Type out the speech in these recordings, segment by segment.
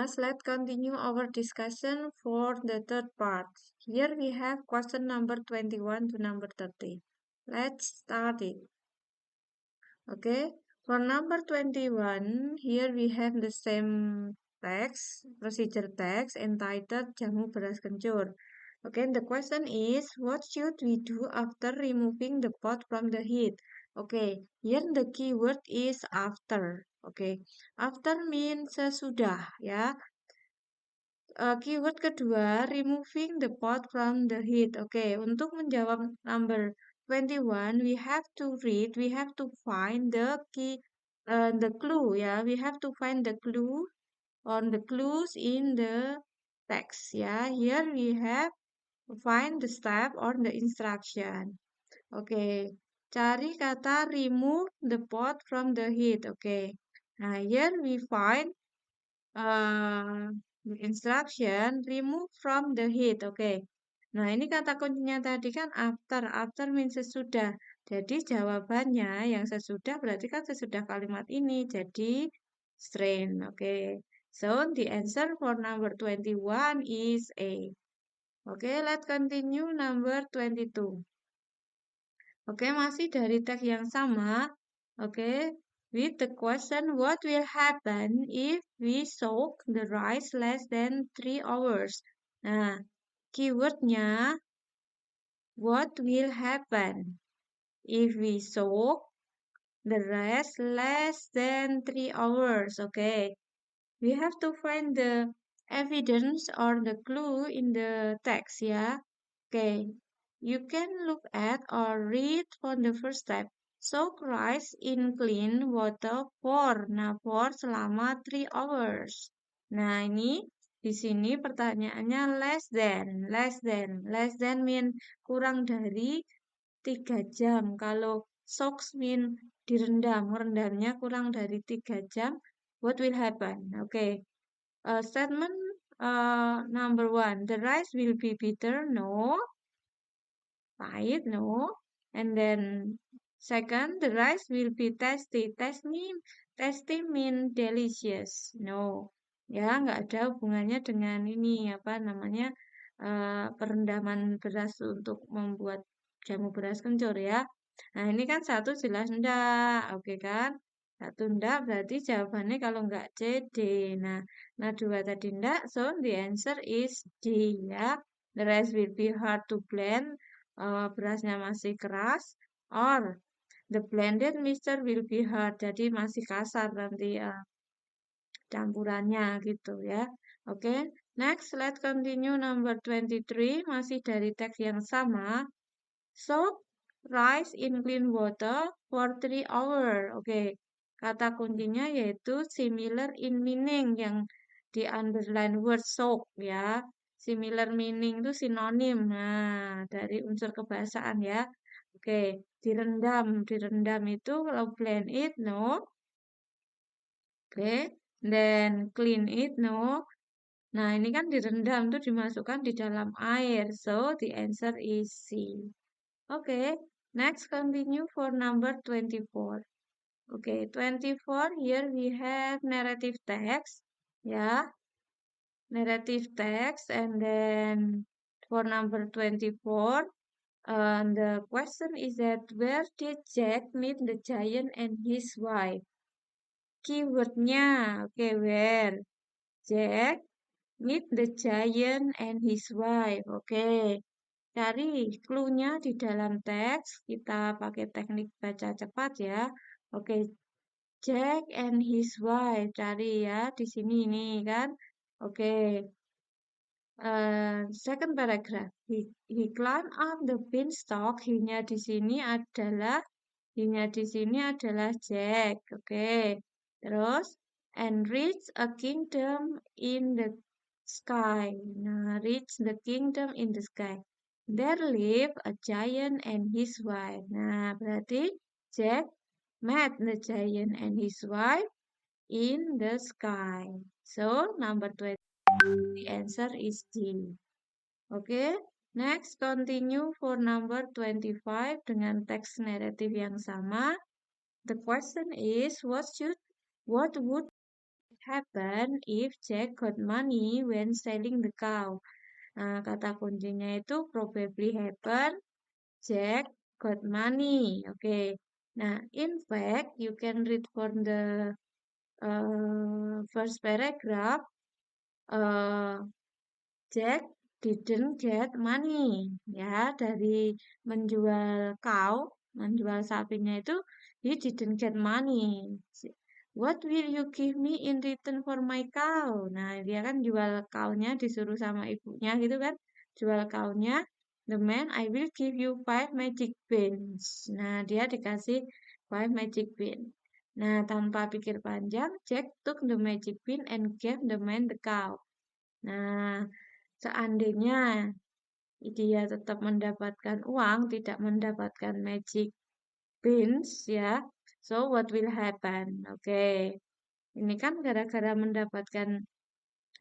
class, let's continue our discussion for the third part. Here we have question number 21 to number 30. Let's start it. Okay, for number 21, here we have the same text, procedure text entitled Jamu Beras Kencur. Okay, the question is, what should we do after removing the pot from the heat? Okay, here the keyword is after. Okay, after means sesudah, ya. Keyword kedua, removing the pot from the heat. Oke, untuk menjawab number 21, we have to find the key, the clue ya. We have to find the clue on the clues in the text ya. Here we have find the step on the instruction. Oke, cari kata remove the pot from the heat. Oke, nah here we find the instruction remove from the heat. Oke. Nah, ini kata kuncinya tadi kan after. After means sesudah. Jadi jawabannya yang sesudah berarti kan sesudah kalimat ini. Jadi strain. Oke. So, the answer for number 21 is A. Oke, let's continue number 22. Oke, masih dari teks yang sama. Oke, with the question, what will happen if we soak the rice less than 3 hours? Nah, keywordnya, what will happen if we soak the rice less than 3 hours? Okay, we have to find the evidence or the clue in the text, ya. Okay, you can look at or read on the first step. Soak rice in clean water for selama 3 hours. Nah, ini di sini pertanyaannya less than mean kurang dari 3 jam. Kalau soak mean rendamnya kurang dari 3 jam. What will happen? Okay. Statement number 1. The rice will be bitter. No. Pahit. No. And then second, the rice will be tasty. Tasty mean delicious. No. Ya, nggak ada hubungannya dengan ini, apa namanya, perendaman beras untuk membuat jamu beras kencur ya. Nah, ini kan satu jelas enggak. Oke kan? Satu enggak berarti jawabannya kalau enggak C, D. Nah dua tadi enggak, so the answer is D ya. The rice will be hard to blend. Berasnya masih keras. Or the blended mixture will be hard. Jadi masih kasar nanti campurannya gitu ya. Oke, next let's continue number 23. Masih dari teks yang sama. Soak rice in clean water for 3 hours. Oke, kata kuncinya yaitu similar in meaning yang di underline word soak ya. Similar meaning itu sinonim. Nah, dari unsur kebahasaan ya. Oke, direndam. Direndam itu kalau blend it, no. Oke, then clean it, no. Nah, ini kan direndam tuh dimasukkan di dalam air. So, the answer is C. Okay, next continue for number 24. Okay, 24, here we have narrative text. Yeah, narrative text. And then for number 24, the question is that where did Jack meet the giant and his wife? Keywordnya, okay, where? Jack meet the giant and his wife. Okay. Cari clue-nya di dalam teks. Kita pakai teknik baca cepat ya. Oke, Jack and his wife. Cari ya di sini ini kan. Oke. Second paragraph. He climbed up the beanstalk. He-nya di sini adalah Jack. Oke. Terus and reach a kingdom in the sky. Nah, reach the kingdom in the sky. There lived a giant and his wife. Nah, berarti Jack met the giant and his wife in the sky. So, number 20, the answer is D. Okay, next continue for number 25 dengan teks naratif yang sama. The question is, what would happen if Jack got money when selling the cow? Nah, kata kuncinya itu probably happen, Jack got money. Oke. Nah, in fact, you can read from the first paragraph. Jack didn't get money. Ya, dari menjual cow, menjual sapinya itu, he didn't get money. What will you give me in return for my cow? Nah, dia kan jual cow-nya disuruh sama ibunya gitu kan. Jual cow-nya. The man, I will give you 5 magic beans. Nah, dia dikasih 5 magic bean. Nah, tanpa pikir panjang, Jack took the magic bean and gave the man the cow. Nah, seandainya dia tetap mendapatkan uang, tidak mendapatkan magic beans ya. So what will happen? Oke. Ini kan gara-gara mendapatkan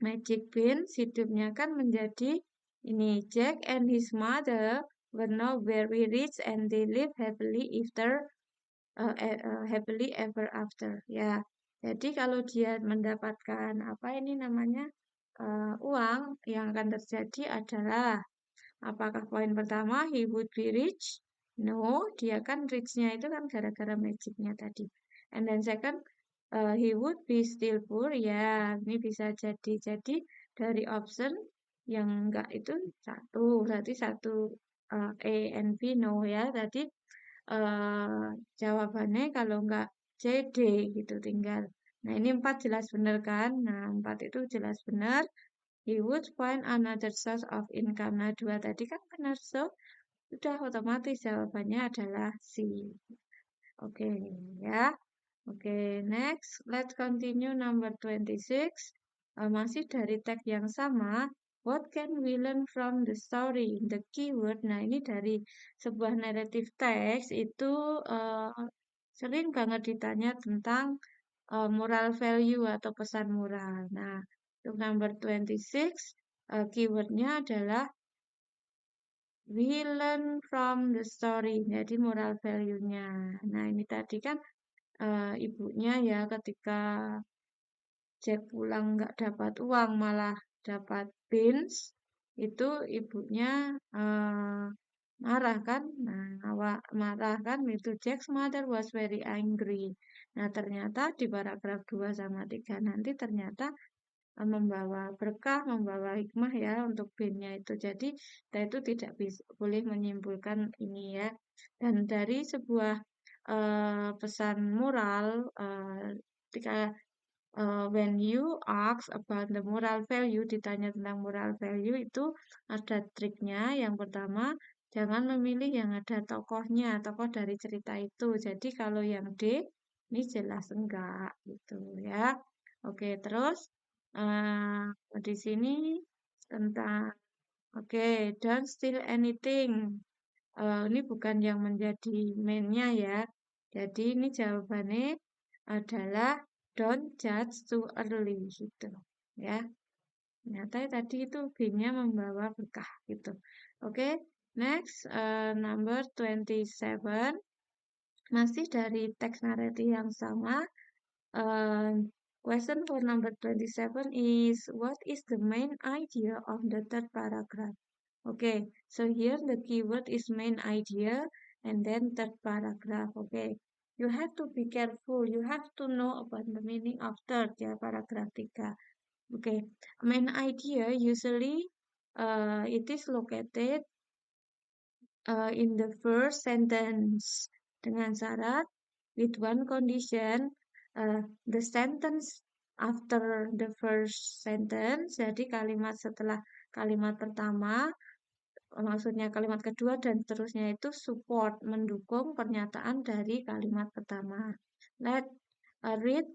magic beans, hidupnya kan menjadi ini Jack and his mother were now very rich and they live happily ever after. Ya. Jadi kalau dia mendapatkan apa ini namanya uang, yang akan terjadi adalah apakah poin pertama he would be rich? No, dia kan rich-nya itu kan gara-gara magic-nya tadi. And then second, he would be still poor. Ya, ini bisa jadi. Jadi dari option yang enggak itu satu, berarti satu A and B no ya. Tadi jawabannya kalau enggak C, D gitu tinggal. Nah ini 4 jelas benar kan? Nah 4 itu jelas benar. He would find another source of income. Nah, 2 tadi kan benar. So, sudah otomatis jawabannya adalah C. Oke, ya. Oke, next. Let's continue number 26. Masih dari tag yang sama. What can we learn from the story? The keyword. Nah, ini dari sebuah narrative text itu sering banget ditanya tentang moral value atau pesan moral. Nah, untuk number 26, keywordnya adalah we learn from the story. Jadi moral value-nya. Nah, ini tadi kan ibunya ya ketika Jack pulang nggak dapat uang malah dapat beans, itu ibunya marah kan? Nah, marah kan? Itu Jack's mother was very angry. Nah, ternyata di paragraf 2 sama 3 nanti ternyata membawa berkah, membawa hikmah ya untuk beannya itu. Jadi kita itu tidak boleh menyimpulkan ini ya. Dan dari sebuah pesan moral, ketika when you ask about the moral value, ditanya tentang moral value itu ada triknya. Yang pertama, jangan memilih yang ada tokohnya, tokoh dari cerita itu. Jadi kalau yang D, ini jelas enggak gitu ya. Oke, terus di sini tentang don't steal anything. Ini bukan yang menjadi mainnya ya. Jadi ini jawabannya adalah don't judge too early gitu ya. Ternyata tadi itu B-nya membawa berkah gitu. Oke, next number 27. Masih dari teks narasi yang sama. Question for number 27 is what is the main idea of the third paragraph? Okay, so here the keyword is main idea and then third paragraph. Okay, you have to be careful. You have to know about the meaning of third ya paragraph 3. Okay, main idea usually it is located in the first sentence dengan syarat with one condition the sentence after the first sentence, jadi kalimat setelah kalimat pertama, maksudnya kalimat kedua dan seterusnya itu support, mendukung pernyataan dari kalimat pertama. Let's read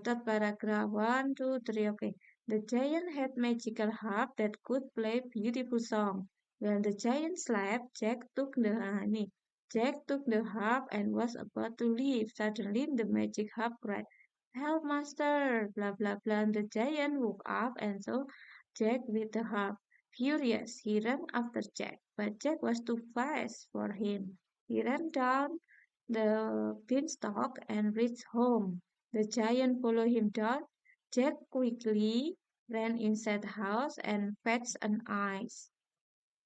third paragraph 1, 2, 3. Okay. The giant had magical harp that could play beautiful song. When the giant slept, Jack took the harp and was about to leave. Suddenly, the magic harp cried, "Help, master!" Blah blah blah. The giant woke up and saw Jack with the harp. Furious, he ran after Jack, but Jack was too fast for him. He ran down the beanstalk and reached home. The giant followed him down Jack quickly ran inside the house and fetched an ice.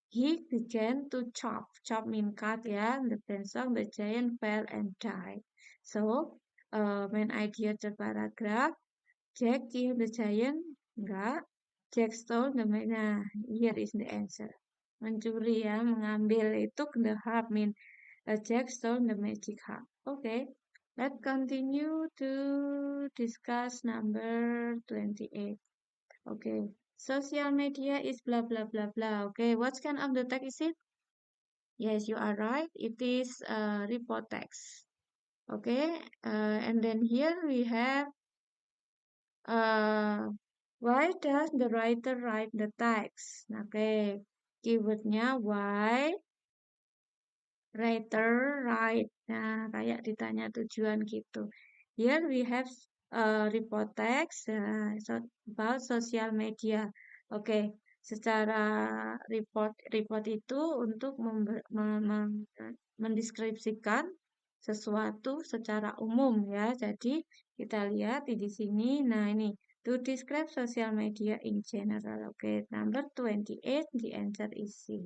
He began to chop. Chop mean cut ya. The beanstalk, the giant fell and died. So, main idea terparagraf. Jack killed the giant. Enggak. Jack stole the nah, here is the answer. Mencuri ya, mengambil itu the harp mean Jack stole the magic harp. Okay. Let's continue to discuss number 28. Okay. Social media is blah blah blah blah. Okay. What kind of the text is it? Yes, you are right. It is report text. Okay. And then here we have why does the writer write the text? Okay. Keywordnya why writer write. Nah, kayak ditanya tujuan gitu. Here we have report text about social media. Oke, secara report itu untuk mendeskripsikan sesuatu secara umum ya. Jadi kita lihat di sini. Nah, ini to describe social media in general. Oke, number 28 the answer is C.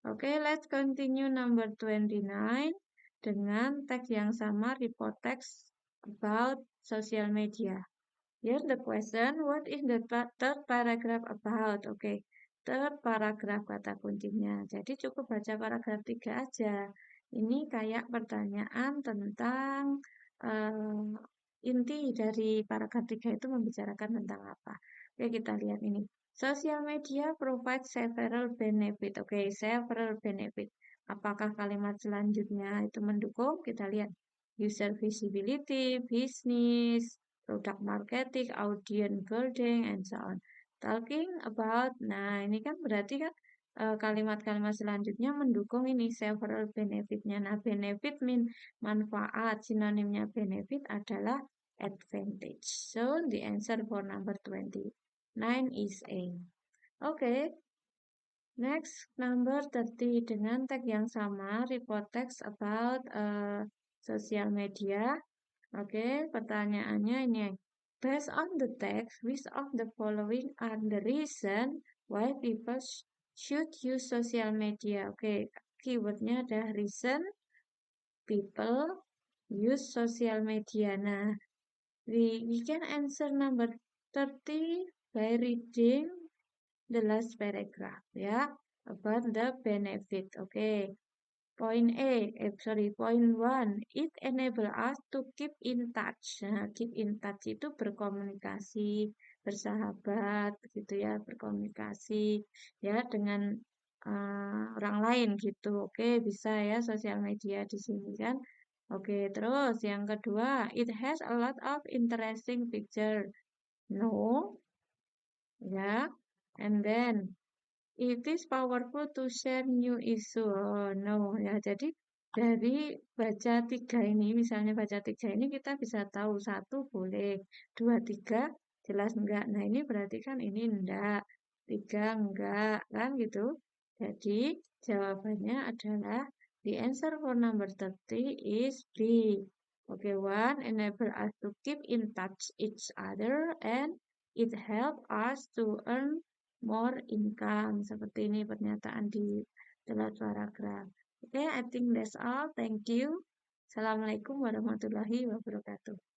Oke, let's continue number 29 dengan teks yang sama, report text about social media. Here's the question, what is the third paragraph about? Oke, third paragraph kata kuncinya. Jadi cukup baca paragraf 3 aja. Ini kayak pertanyaan tentang inti dari paragraf 3 itu membicarakan tentang apa. Oke, kita lihat ini. Social media provides several benefit. Oke, several benefit. Apakah kalimat selanjutnya itu mendukung? Kita lihat. User visibility, business, product marketing, audience building, and so on. Talking about, nah ini kan berarti kan kalimat-kalimat selanjutnya mendukung ini several benefitnya. Nah, benefit mean manfaat, sinonimnya benefit adalah advantage. So, the answer for number 29 is A. Oke, next number 30 dengan tag yang sama, report text about social media. Oke, pertanyaannya ini. Based on the text, which of the following are the reason why people should use social media? Oke, keywordnya ada reason people use social media. Nah, we can answer number 30 by reading the last paragraph ya about the benefit. Okay. Point point 1, it enable us to keep in touch. Nah, keep in touch itu berkomunikasi, bersahabat, gitu ya, berkomunikasi ya dengan orang lain gitu. Oke, bisa ya sosial media di sini kan. Oke, terus yang kedua, it has a lot of interesting picture. No, ya. And then it is powerful to share new issue. Oh, no, ya. Jadi dari baca 3 ini, misalnya baca 3 ini kita bisa tahu 1 boleh, 2, 3 jelas enggak. Nah, ini berarti kan ini enggak, 3 enggak, kan gitu. Jadi jawabannya adalah the answer for number 30 is B. Okay, one enable us to keep in touch each other and it help us to earn more income. Seperti ini pernyataan di dalam paragraf. Oke, I think that's all. Thank you. Assalamualaikum warahmatullahi wabarakatuh.